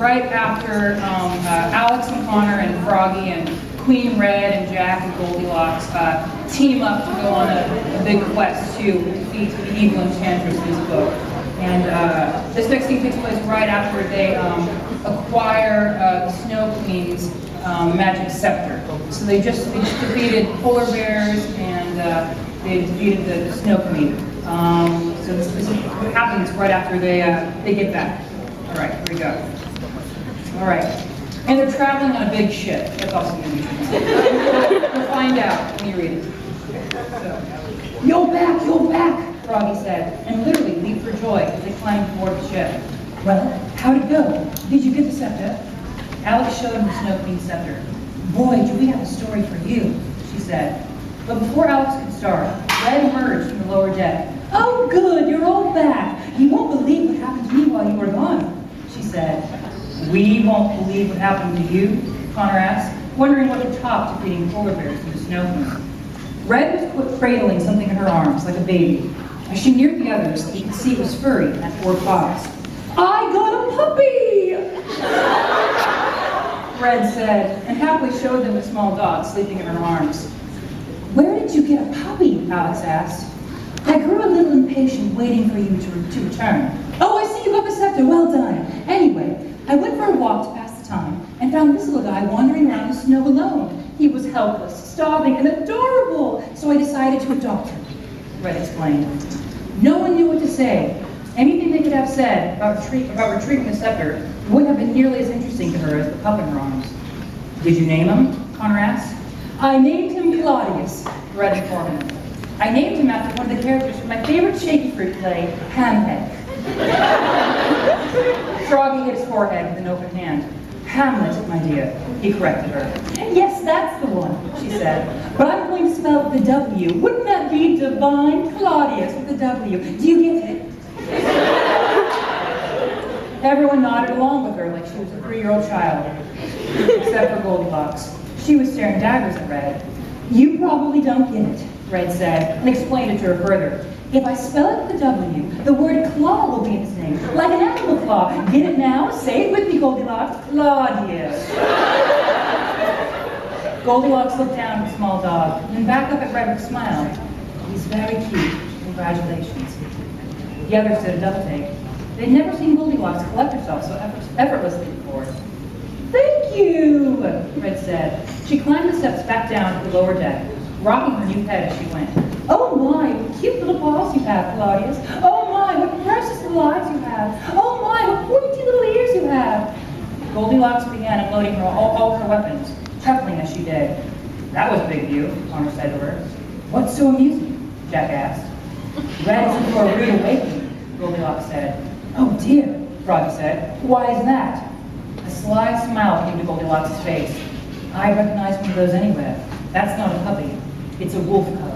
right after Alex and Connor and Froggy and Queen Red and Jack and Goldilocks team up to go on a big quest to defeat the evil Enchantress in this book. And this next scene takes place right after they acquire the Snow Queen's magic scepter. So they just defeated polar bears and they defeated the Snow Queen. So this happens right after they get back. All right, here we go. All right, and they're traveling on a big ship. That's also going to be true. We'll find out when you read it. So, you're back, Froggy said, and literally leaped for joy as they climbed aboard the ship. Well, how'd it go? Did you get the scepter? Alex showed him the Snow Queen's scepter. Boy, do we have a story for you, she said. But before Alex could start, Red emerged from the lower deck. Oh good, you're all back. You won't believe what happened to me while you were gone, she said. We won't believe what happened to you, Connor asked, wondering what could top defeating polar bears in the Snow Queen. Red was cradling something in her arms, like a baby. As she neared the others, he could see it was furry and had 4 paws. I got a puppy! Red said, and happily showed them a small dog sleeping in her arms. Where did you get a puppy? Alex asked. I grew a little impatient waiting for you to return. Oh, I see you got the scepter, well done. Anyway, I went for a walk to pass the time and found this little guy wandering around the snow alone. He was helpless, starving, and adorable, so I decided to adopt him, Red explained. No one knew what to say. Anything they could have said about retrieving the scepter wouldn't have been nearly as interesting to her as the pup in her arms. Did you name him? Connor asked. I named him Claudius, Red informed him. I named him after one of the characters from my favorite Shaky Fruit play, Hamlet. Froggy hit his forehead with an open hand. Hamlet, my dear, he corrected her. Yes, that's the one, she said. But I'm going to spell the W. Wouldn't that be divine? Claudius with the W. Do you get it? Everyone nodded along with her like she was a 3-year-old child, except for Goldilocks. She was staring daggers at Red. You probably don't get it, Red said, and explained it to her further. If I spell it with a W, the word claw will be in its name, like an animal claw. Get it now? Say it with me, Goldilocks. Claudius. Goldilocks looked down at the small dog, and then back up at Red with a smile. He's very cute. Congratulations. The others did a double take. They'd never seen Goldilocks collect herself so effortlessly before. Thank you, Red said. She climbed the steps back down to the lower deck, rocking her new pet as she went. Oh my, what cute little paws you have, Claudius. Oh my, what precious little eyes you have. Oh my, what pointy little ears you have. Goldilocks began unloading all her weapons, chuckling as she did. That was a big view, Connor said to her. What's so amusing? Jack asked. Red is in for a rude awakening, Goldilocks said. Oh dear, Froggy said. Why is that? A sly smile came to Goldilocks' face. I recognize one of those anywhere. That's not a puppy. It's a wolf cub.